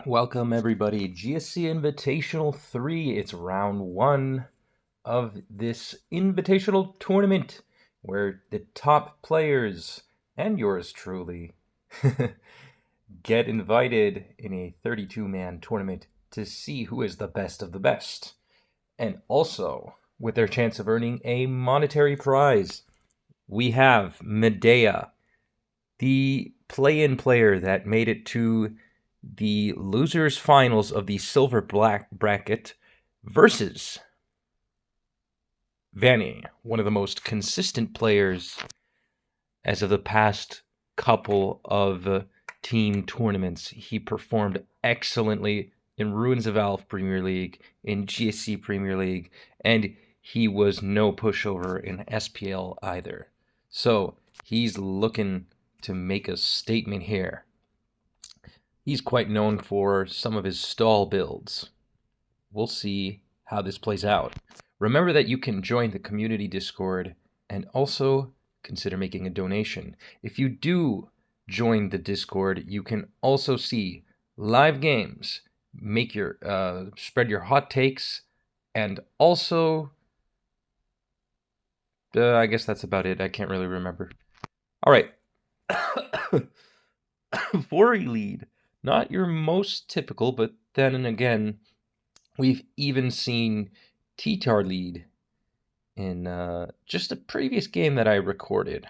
Welcome everybody, GSC Invitational 3. It's round 1 of this invitational tournament where the top players and yours truly get invited in a 32-man tournament to see who is the best of the best. And also, with their chance of earning a monetary prize, we have Medeiaa, the play-in player that made it to the losers finals of the silver black bracket versus Vani, one of the most consistent players as of the past couple of team tournaments. He performed excellently in Ruins of Alph Premier League, in GSC Premier League, and he was no pushover in SPL either. So he's looking to make a statement here. He's quite known for some of his stall builds. We'll see how this plays out. Remember that you can join the community Discord and also consider making a donation. If you do join the Discord, you can also see live games, make your spread your hot takes, and also I guess that's about it. I can't really remember. All right. 4 lead. Not your most typical, but then again, we've even seen T-Tar lead in just a previous game that I recorded.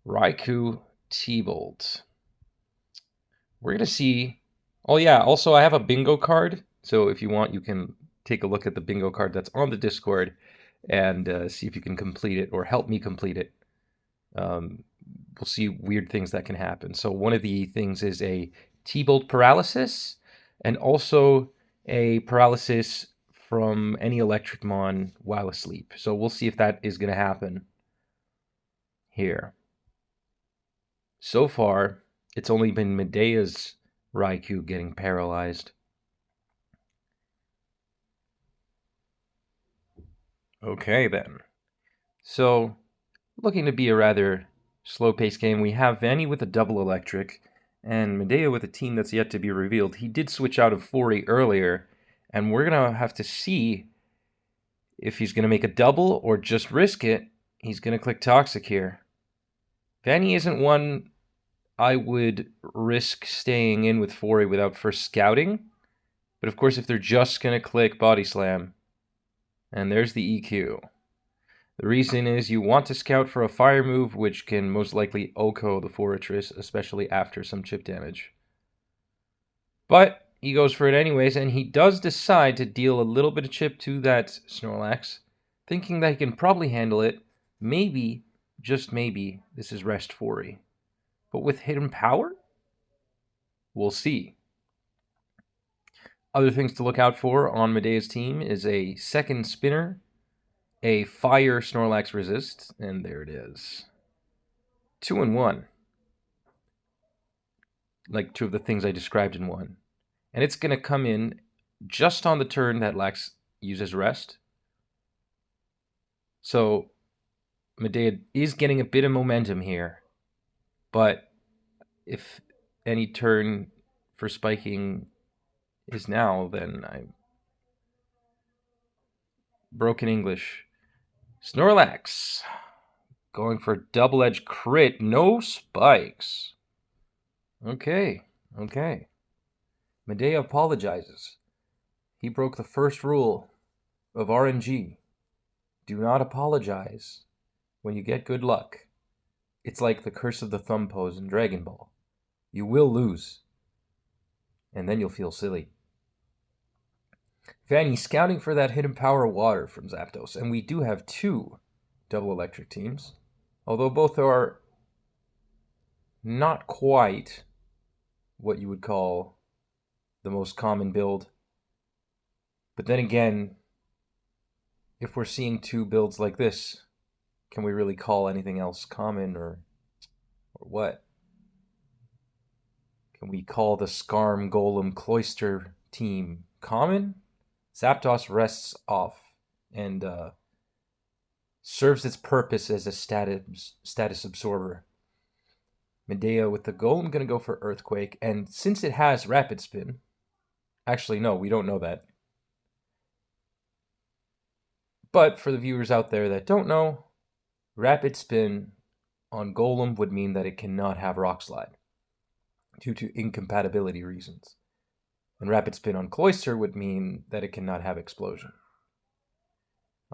Raikou T-Bolt. We're going to see... Oh yeah, also I have a bingo card, so if you want, you can take a look at the bingo card that's on the Discord and see if you can complete it or help me complete it. We'll see weird things that can happen. So one of the things is a T-Bolt paralysis, and also a paralysis from any electric mon while asleep. So we'll see if that is going to happen here. So far, it's only been Medeiaa's Raikou getting paralyzed. Okay, then. So, looking to be a rather slow-paced game, we have Vani with a double electric, and Medeiaa with a team that's yet to be revealed. He did switch out of 40 earlier, and we're going to have to see if he's going to make a double or just risk it. He's going to click Toxic here. Vani isn't one I would risk staying in with 40 without first scouting. But of course, if they're just going to click Body Slam, and there's the EQ. The reason is you want to scout for a fire move, which can most likely OHKO the Fortress, especially after some chip damage. But he goes for it anyways, and he does decide to deal a little bit of chip to that Snorlax, thinking that he can probably handle it. Maybe, just maybe, this is Rest 40. But with hidden power? We'll see. Other things to look out for on Medeiaa's team is a second spinner, a fire Snorlax resist, and there it is. 2 in 1. Like 2 of the things I described in one. And it's going to come in just on the turn that Lax uses rest. So Medeiaa is getting a bit of momentum here. But if any turn for spiking is now, then I'm broken English. Snorlax going for double-edged crit, no spikes. Okay. Medeiaa apologizes. He broke the first rule of RNG. Do not apologize when you get good luck. It's like the curse of the thumb pose in Dragon Ball. You will lose, and then you'll feel silly. Vani scouting for that hidden power water from Zapdos, and we do have 2 double electric teams, although both are not quite what you would call the most common build. But then again, if we're seeing 2 builds like this, can we really call anything else common or what? Can we call the Skarm Golem Cloyster team common? Zapdos rests off and serves its purpose as a status absorber. Medeiaa with the Golem going to go for Earthquake, and since it has Rapid Spin, Actually, no, we don't know that. But for the viewers out there that don't know, rapid spin on Golem would mean that it cannot have Rock Slide due to incompatibility reasons. And rapid spin on Cloyster would mean that it cannot have Explosion.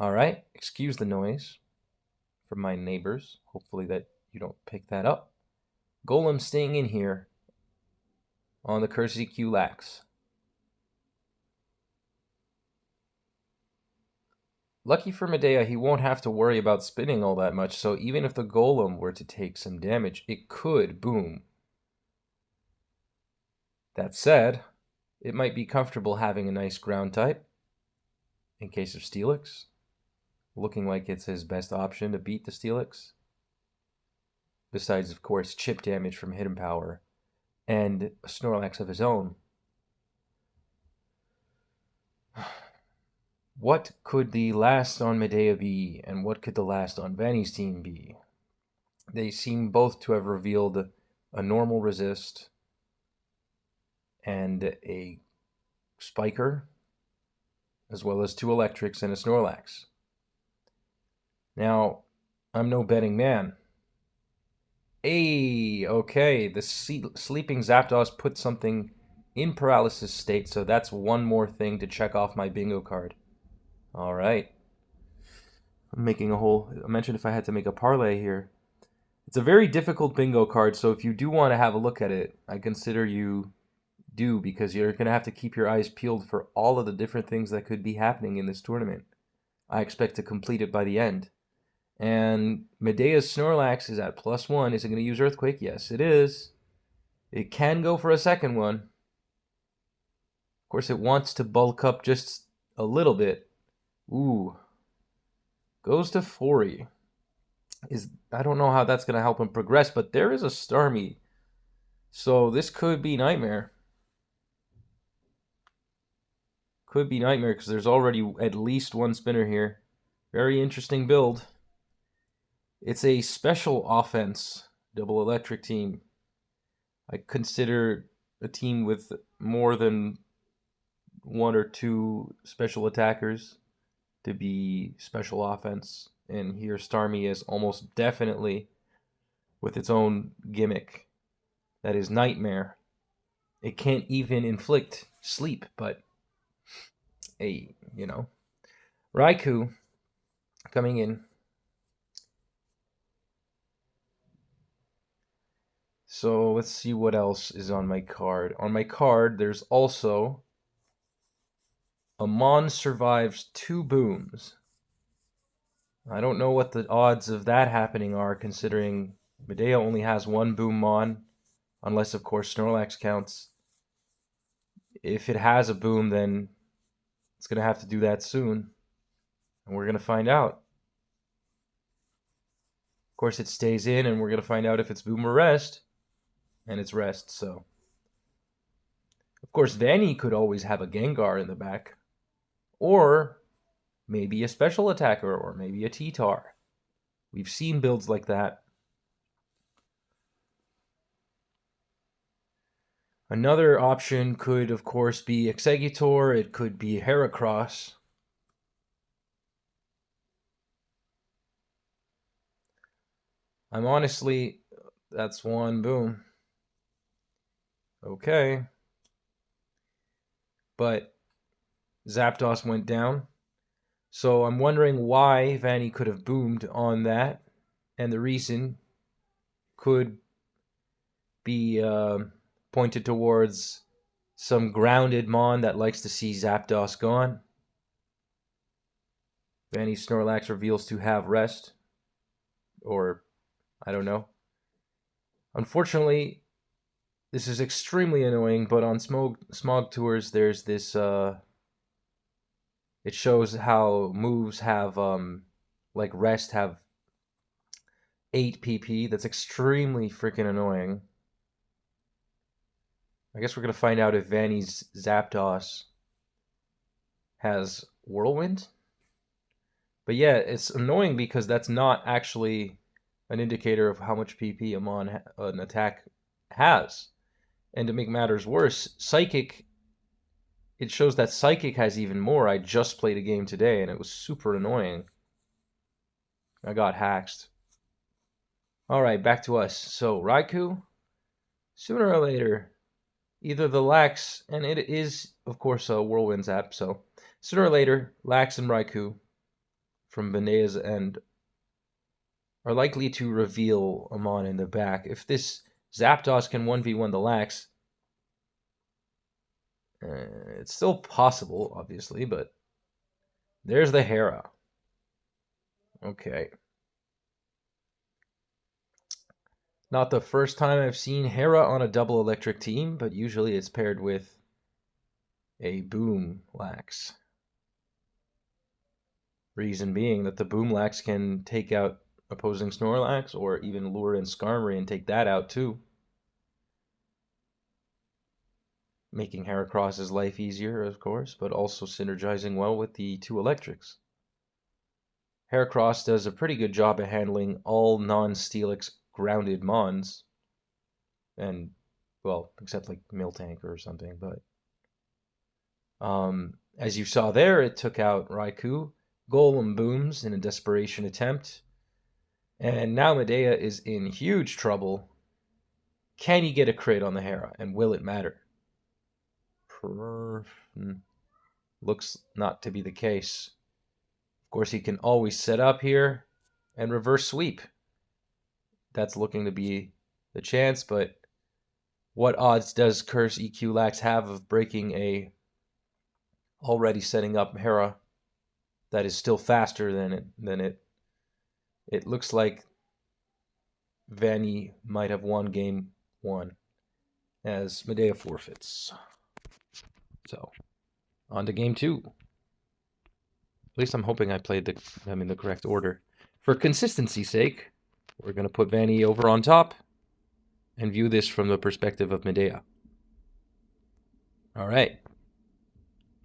Alright, excuse the noise from my neighbors. Hopefully that you don't pick that up. Golem staying in here on the Cursey Q Lax. Lucky for Medeiaa, he won't have to worry about spinning all that much, so even if the Golem were to take some damage, it could boom. That said, it might be comfortable having a nice ground type in case of Steelix. Looking like it's his best option to beat the Steelix. Besides, of course, chip damage from Hidden Power and a Snorlax of his own. What could the last on Medeiaa be, and what could the last on Vani's team be? They seem both to have revealed a normal resist and a Spiker, as well as 2 electrics and a Snorlax. Now, I'm no betting man. Hey, okay, the sleeping Zapdos put something in paralysis state, so that's one more thing to check off my bingo card. All right. I'm making I mentioned if I had to make a parlay here. It's a very difficult bingo card, so if you do want to have a look at it, I consider you do, because you're going to have to keep your eyes peeled for all of the different things that could be happening in this tournament. I expect to complete it by the end. And Medeiaa's Snorlax is at +1. Is it going to use Earthquake? Yes, it is. It can go for a second one. Of course, it wants to bulk up just a little bit. Ooh. Goes to Fori. I don't know how that's going to help him progress, but there is a Starmie. So this could be Nightmare. Could be Nightmare because there's already at least one spinner here. Very interesting build. It's a special offense double electric team. I consider a team with more than 1 or 2 special attackers to be special offense. And here Starmie is almost definitely with its own gimmick. That is Nightmare. It can't even inflict sleep, but hey, you know. Raikou coming in. So let's see what else is on my card. On my card, there's also Amon survives 2 booms. I don't know what the odds of that happening are, considering Medeiaa only has 1 boom Mon, unless, of course, Snorlax counts. If it has a boom, then it's going to have to do that soon, and we're going to find out. Of course, it stays in, and we're going to find out if it's boom or rest, and it's rest, so. Of course, Vani could always have a Gengar in the back, or maybe a special attacker, or maybe a T-Tar. We've seen builds like that. Another option could, of course, be Exeggutor. It could be Heracross. I'm honestly, that's 1 boom. Okay. But Zapdos went down. So I'm wondering why Vani could have boomed on that. And the reason could be pointed towards some grounded Mon that likes to see Zapdos gone. Vani Snorlax reveals to have rest. Or, I don't know. Unfortunately, this is extremely annoying, but on Smog Tours, there's this, it shows how moves have, like Rest have 8 PP. That's extremely freaking annoying. I guess we're going to find out if Vani's Zapdos has Whirlwind. But yeah, it's annoying because that's not actually an indicator of how much PP an attack has. And to make matters worse, Psychic it shows that Psychic has even more. I just played a game today, and it was super annoying. I got hacked. All right, back to us. So, Raikou, sooner or later, either the Lax, and it is, of course, a Whirlwind's app, so sooner or later, Lax and Raikou from Medeiaa's end are likely to reveal Amon in the back. If this Zapdos can 1v1 the Lax, it's still possible, obviously, but there's the Hera. Okay. Not the first time I've seen Hera on a double electric team, but usually it's paired with a Boom Lax. Reason being that the Boom Lax can take out opposing Snorlax, or even lure in Skarmory and take that out too. Making Heracross's life easier, of course, but also synergizing well with the two electrics. Heracross does a pretty good job of handling all non-Steelix grounded Mons. And, well, except like Miltank or something, but... as you saw there, it took out Raikou, Golem Booms in a desperation attempt. And now Medeiaa is in huge trouble. Can he get a crit on the Hera, and will it matter? Looks not to be the case. Of course, he can always set up here and reverse sweep. That's looking to be the chance, but what odds does Curse EQ Lax have of breaking a already setting up Hera that is still faster than it? It looks like Vani might have won game 1 as Medeiaa forfeits. So, on to game 2. At least I'm hoping I played them in the correct order. For consistency's sake, we're going to put Vani over on top and view this from the perspective of Medeiaa. All right.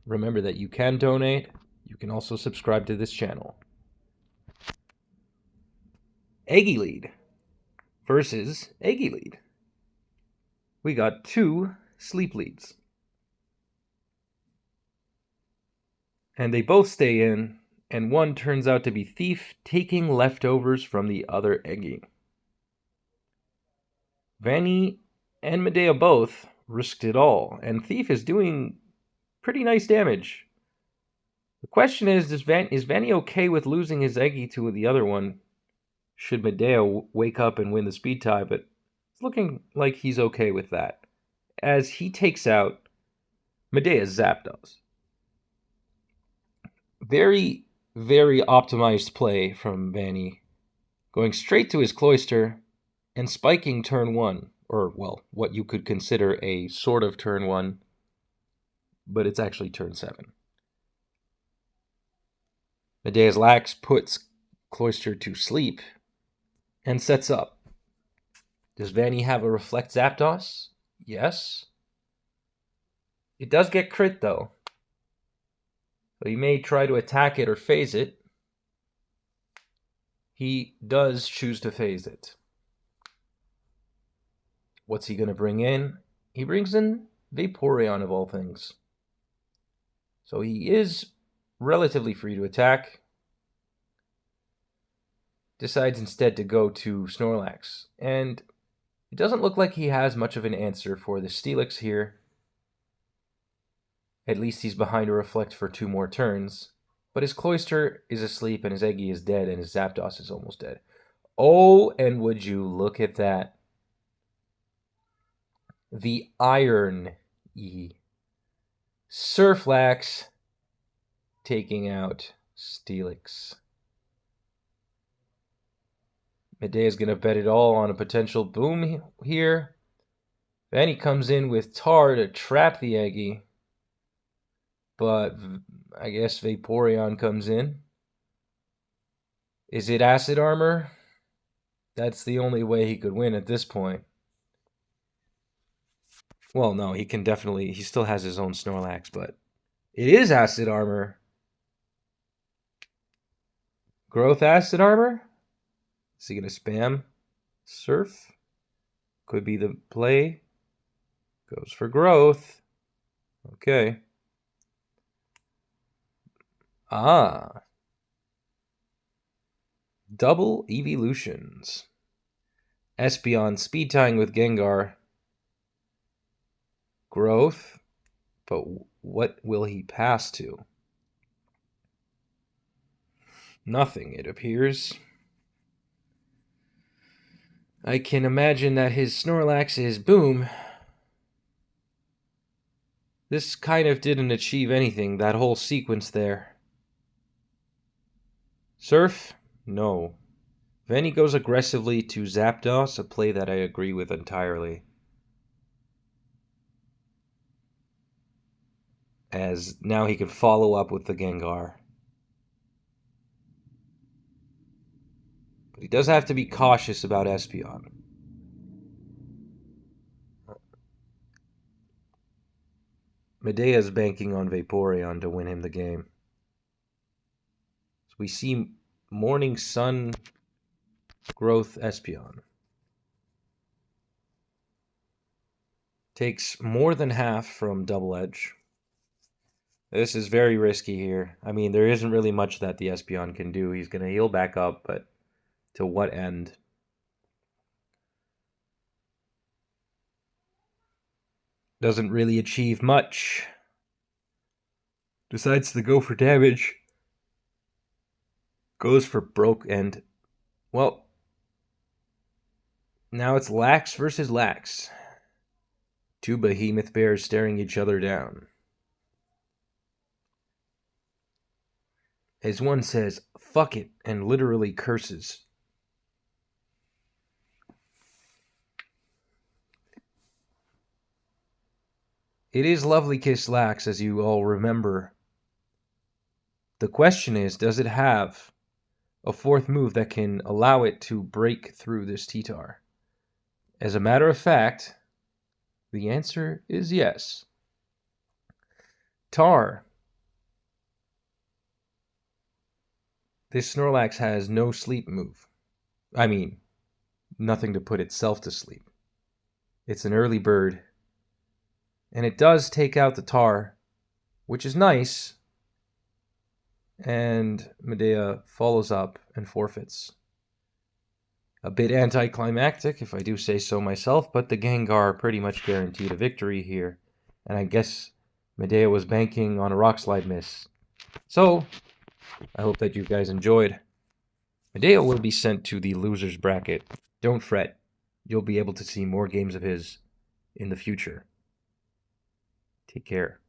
Remember that you can donate. You can also subscribe to this channel. Eggy Lead versus Eggy Lead. We got 2 sleep leads. And they both stay in, and one turns out to be Thief, taking leftovers from the other Eggy. Vani and Medeiaa both risked it all, and Thief is doing pretty nice damage. The question is Vani okay with losing his Eggy to the other one? Should Medeiaa wake up and win the speed tie, but it's looking like he's okay with that, as he takes out Medeiaa's Zapdos. Very, very optimized play from Vani, going straight to his Cloyster and spiking turn 1, or, well, what you could consider a sort of turn 1, but it's actually turn 7. Medeiaa's Lax puts Cloyster to sleep and sets up. Does Vani have a Reflect Zapdos? Yes. It does get crit, though. So he may try to attack it or phase it. He does choose to phase it. What's he going to bring in? He brings in Vaporeon, of all things. So he is relatively free to attack. Decides instead to go to Snorlax. And it doesn't look like he has much of an answer for the Steelix here. At least he's behind a Reflect for 2 more turns. But his Cloyster is asleep, and his Eggy is dead, and his Zapdos is almost dead. Oh, and would you look at that. The Iron E. Surflax taking out Steelix. Medeiaa's going to bet it all on a potential boom here. Vani comes in with Tar to trap the Eggy. But I guess Vaporeon comes in. Is it Acid Armor? That's the only way he could win at this point. Well, no, he can definitely... He still has his own Snorlax, but... It is Acid Armor. Growth Acid Armor? Is he going to spam Surf? Could be the play. Goes for Growth. Okay. Ah. Double evolutions. Espeon speed tying with Gengar. Growth. But what will he pass to? Nothing, it appears. I can imagine that his Snorlax is boom. This kind of didn't achieve anything, that whole sequence there. Surf? No. Vani goes aggressively to Zapdos, a play that I agree with entirely. As now he can follow up with the Gengar. But he does have to be cautious about Espeon. Medea's banking on Vaporeon to win him the game. So we see Morning Sun growth Espeon. Takes more than half from Double Edge. This is very risky here. I mean, there isn't really much that the Espeon can do. He's going to heal back up, but to what end? Doesn't really achieve much. Decides to go for damage. Goes for broke and... Well, now it's Lax versus Lax. Two behemoth bears staring each other down. As one says, fuck it, and literally curses. It is Lovely Kiss Lax, as you all remember. The question is, does it have a fourth move that can allow it to break through this T-Tar? As a matter of fact, the answer is yes. Tar. This Snorlax has no sleep move. I mean, nothing to put itself to sleep. It's an early bird. And it does take out the Tar, which is nice. And Medeiaa follows up and forfeits. A bit anticlimactic, if I do say so myself, but the Gengar pretty much guaranteed a victory here. And I guess Medeiaa was banking on a Rock Slide miss. So, I hope that you guys enjoyed. Medeiaa will be sent to the loser's bracket. Don't fret. You'll be able to see more games of his in the future. Take care.